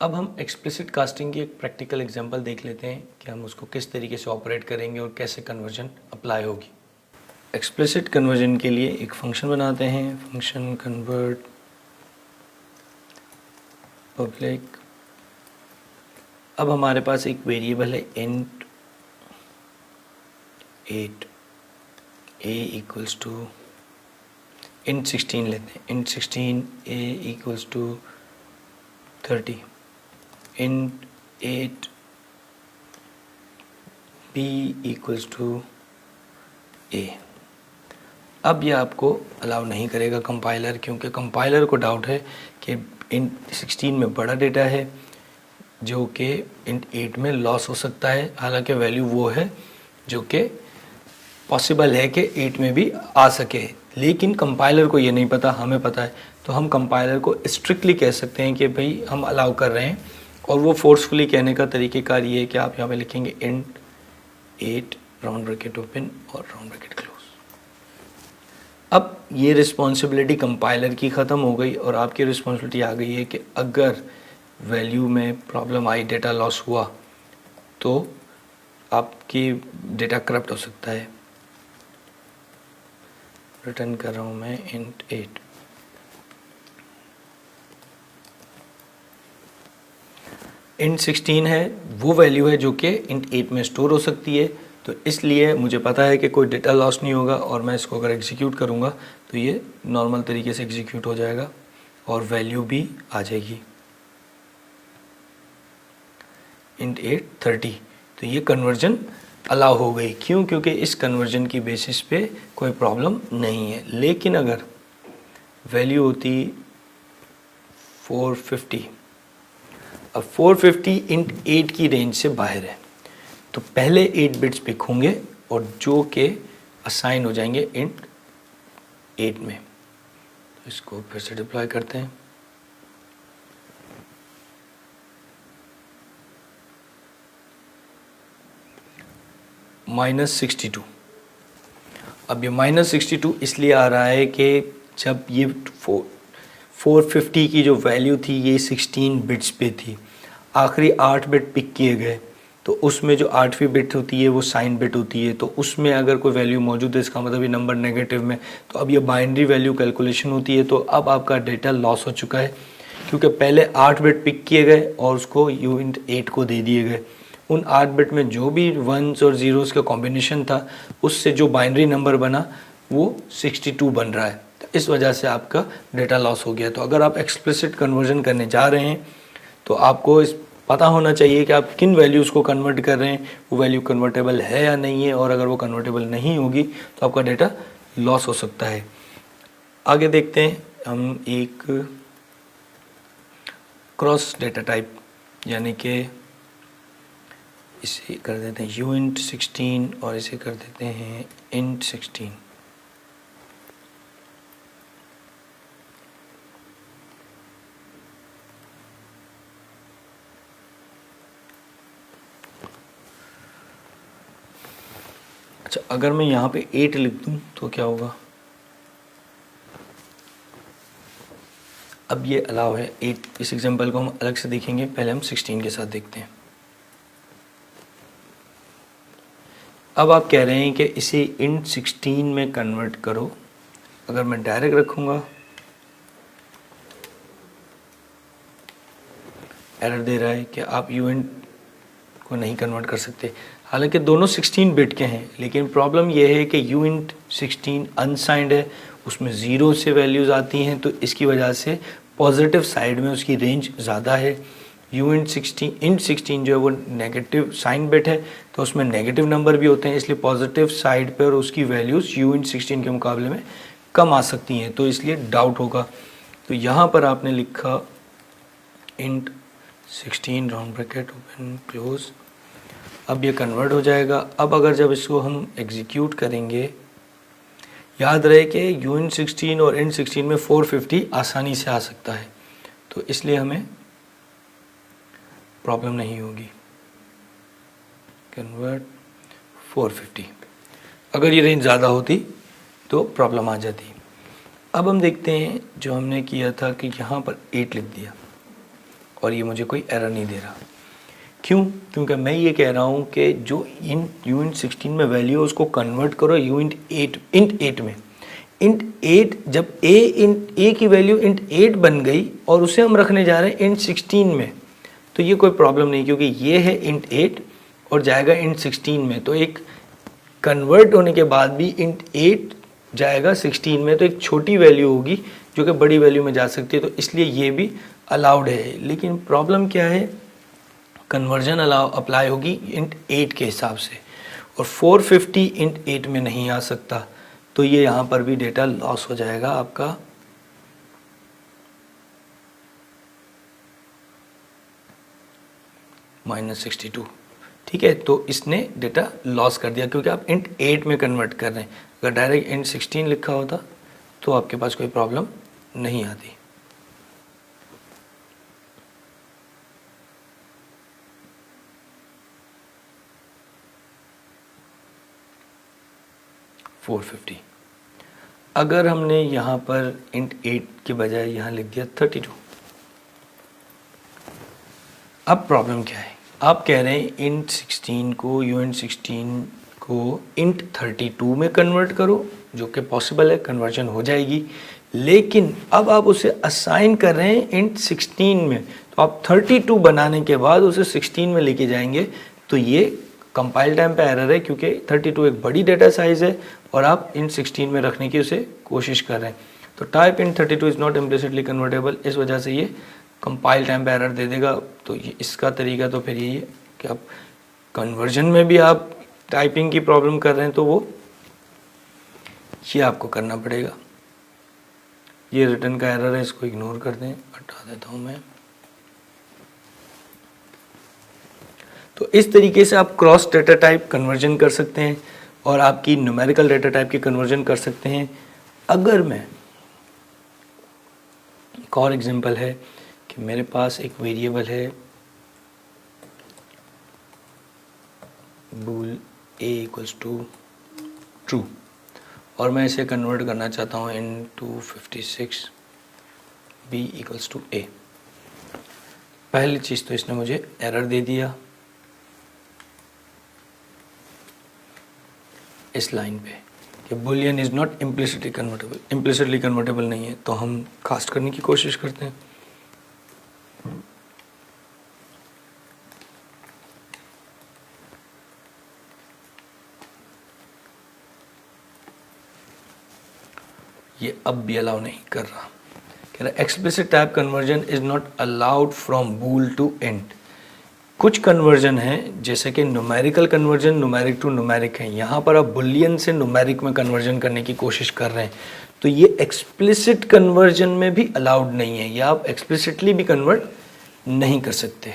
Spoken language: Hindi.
अब हम एक्सप्लिसिट कास्टिंग की एक प्रैक्टिकल एग्जांपल देख लेते हैं कि हम उसको किस तरीके से ऑपरेट करेंगे और कैसे कन्वर्जन अप्लाई होगी। एक्सप्लिसिट कन्वर्जन के लिए एक फंक्शन बनाते हैं, फंक्शन कन्वर्ट पब्लिक। अब हमारे पास एक वेरिएबल है int 8 a equals to int 16 लेते हैं, int 16 a equals to 30, int 8 b equals to a। अब यह आपको अलाउ नहीं करेगा कंपाइलर, क्योंकि कंपाइलर को डाउट है कि इंट 16 में बड़ा डेटा है जो कि इंट 8 में लॉस हो सकता है, हालांकि वैल्यू वो है जो कि पॉसिबल है कि 8 में भी आ सके, लेकिन कंपाइलर को ये नहीं पता, हमें पता है। तो हम कंपाइलर को स्ट्रिक्टली कह सकते हैं कि भाई हम अलाउ कर रहे हैं, और वो फोर्सफुली कहने का तरीक़ेकार ये है कि आप यहाँ पे लिखेंगे इंट 8 राउंड ब्रैकेट ओपन और राउंड ब्रैकेट क्लोज। अब ये रिस्पॉन्सिबिलिटी कंपाइलर की ख़त्म हो गई और आपकी रिस्पॉन्सिबिलिटी आ गई है कि अगर वैल्यू में प्रॉब्लम आई, डेटा लॉस हुआ, तो आपकी डेटा करप्ट हो सकता है। रिटर्न कर रहा हूँ मैं इंट 8। इंट 16 है वो वैल्यू है जो कि इंट 8 में स्टोर हो सकती है, तो इसलिए मुझे पता है कि कोई डेटा लॉस नहीं होगा और मैं इसको अगर एग्जीक्यूट करूँगा तो ये नॉर्मल तरीके से एग्जीक्यूट हो जाएगा और वैल्यू भी आ जाएगी इंट 8 30। तो ये कन्वर्जन अलाउ हो गई। क्यों? क्योंकि इस कन्वर्जन की बेसिस पे कोई प्रॉब्लम नहीं है। लेकिन अगर वैल्यू होती 450, अब 450 इंट 8 की रेंज से बाहर है, तो पहले 8 बिट्स पिक होंगे और जो के असाइन हो जाएंगे इंट 8 में। तो इसको फिर से डिप्लॉय करते हैं। -62। अब ये -62 इसलिए आ रहा है कि जब ये 450 की जो वैल्यू थी ये 16 बिट्स पे थी, आखिरी 8 बिट पिक किए गए, तो उसमें जो 8वीं बिट होती है वो साइन बिट होती है, तो उसमें अगर कोई वैल्यू मौजूद है इसका मतलब ये नंबर नेगेटिव में, तो अब ये बाइनरी वैल्यू कैलकुलेशन होती है। तो अब आपका डेटा लॉस हो चुका है, क्योंकि पहले 8 बिट पिक किए गए और उसको यूनिट 8 को दे दिए गए। उन 8 बिट में जो भी वंस और ज़ीरोज़ का कॉम्बिनेशन था, उससे जो बाइनरी नंबर बना वो 62 बन रहा है। तो इस वजह से आपका डेटा लॉस हो गया। तो अगर आप एक्सप्लिसिट कन्वर्जन करने जा रहे हैं तो आपको इस पता होना चाहिए कि आप किन वैल्यूज़ को कन्वर्ट कर रहे हैं, वो वैल्यू कन्वर्टेबल है या नहीं है, और अगर वो कन्वर्टेबल नहीं होगी तो आपका डेटा लॉस हो सकता है। आगे देखते हैं हम एक क्रॉस डेटा टाइप, यानी कि इसे कर देते हैं यूइंट 16 और इसे कर देते हैं इंट 16। अच्छा, अगर मैं यहाँ पे 8 लिख दूँ तो क्या होगा? अब ये अलाउ है 8। इस एग्जांपल को हम अलग से देखेंगे, पहले हम 16 के साथ देखते हैं। अब आप कह रहे हैं कि इसे इंट 16 में कन्वर्ट करो। अगर मैं डायरेक्ट रखूँगा, एरर दे रहा है कि आप यूइंट को नहीं कन्वर्ट कर सकते। हालांकि दोनों 16 बिट के हैं, लेकिन प्रॉब्लम यह है कि यूइंट 16 अनसाइंड है, उसमें ज़ीरो से वैल्यूज़ आती हैं, तो इसकी वजह से पॉजिटिव साइड में उसकी रेंज ज़्यादा है। यूइंट 16 जो है वो नेगेटिव साइन बिट है, तो उसमें नेगेटिव नंबर भी होते हैं, इसलिए पॉजिटिव साइड पर उसकी वैल्यूज़ यूइंट 16 के मुकाबले में कम आ सकती हैं, तो इसलिए डाउट होगा। तो यहाँ पर आपने लिखा int 16 round bracket open close. अब ये कन्वर्ट हो जाएगा। अब अगर जब इसको हम एग्जीक्यूट करेंगे, याद रहे कि यूनिट 16 और इंट 16 में 450 आसानी से आ सकता है, तो इसलिए हमें प्रॉब्लम नहीं होगी। कन्वर्ट 450, अगर ये रेंज ज़्यादा होती तो प्रॉब्लम आ जाती। अब हम देखते हैं जो हमने किया था कि यहाँ पर 8 लिख दिया और ये मुझे कोई एरर नहीं दे रहा। क्यों? क्योंकि मैं ये कह रहा हूँ कि जो int 16 में वैल्यू है उसको कन्वर्ट करो int 8 में। int 8 जब a की वैल्यू int 8 बन गई और उसे हम रखने जा रहे हैं int 16 में, तो ये कोई प्रॉब्लम नहीं, क्योंकि ये है int 8 और जाएगा int 16 में, तो एक कन्वर्ट होने के बाद भी int 8 जाएगा 16 में, तो एक छोटी वैल्यू होगी जो कि बड़ी वैल्यू में जा सकती है, तो इसलिए ये भी अलाउड है। लेकिन प्रॉब्लम क्या है, कन्वर्जन अप्लाई होगी int 8 के हिसाब से और 450 int 8 में नहीं आ सकता, तो ये यहाँ पर भी डेटा लॉस हो जाएगा आपका। -62, ठीक है, तो इसने डेटा लॉस कर दिया क्योंकि आप int 8 में कन्वर्ट कर रहे हैं। अगर डायरेक्ट int 16 लिखा होता तो आपके पास कोई प्रॉब्लम नहीं आती। अगर हमने यहाँ पर int 8 के बजाय यहाँ लिख दिया 32, अब प्रॉब्लम क्या है, आप कह रहे हैं int 16 को uint 16 को int 32 में कन्वर्ट करो, जो कि पॉसिबल है, कन्वर्जन हो जाएगी, लेकिन अब आप उसे असाइन कर रहे हैं int 16 में, तो आप 32 बनाने के बाद उसे 16 में लेके जाएंगे, तो ये कंपाइल टाइम पे एरर है क्योंकि 32 एक बड़ी डेटा साइज है और आप int 16 में रखने की उसे कोशिश कर रहे हैं। तो type int 32 is not implicitly convertible, इस वजह से ये कंपाइल टाइम पे एरर दे देगा। तो ये इसका तरीका तो फिर यही है कि आप कन्वर्जन में भी आप टाइपिंग की प्रॉब्लम कर रहे हैं तो वो ये आपको करना पड़ेगा। ये रिटर्न का एरर है, इसको इग्नोर कर दें, हटा देता हूँ मैं। तो इस तरीके से आप क्रॉस डेटा टाइप कन्वर्जन कर सकते हैं और आपकी न्यूमेरिकल डेटा टाइप की कन्वर्जन कर सकते हैं। अगर मैं एक और एग्जांपल है कि मेरे पास एक वेरिएबल है bool a equals to true और मैं इसे कन्वर्ट करना चाहता हूँ into 56 b equals to a। पहली चीज़ तो इसने मुझे एरर दे दिया इस लाइन पे कि Boolean is not implicitly convertible, implicitly convertible नहीं है, तो हम कास्ट करने की कोशिश करते हैं। ये अब भी अलाउ नहीं कर रहा, कह रहा explicit type conversion is not allowed from bool to int. कुछ कन्वर्जन है जैसे कि numerical conversion, numeric to numeric है, यहाँ पर आप बुलियन से न्यूमेरिक में कन्वर्जन करने की कोशिश कर रहे हैं, तो ये एक्सप्लिसिट कन्वर्जन में भी अलाउड नहीं है, या आप एक्सप्लिसिटली भी कन्वर्ट नहीं कर सकते।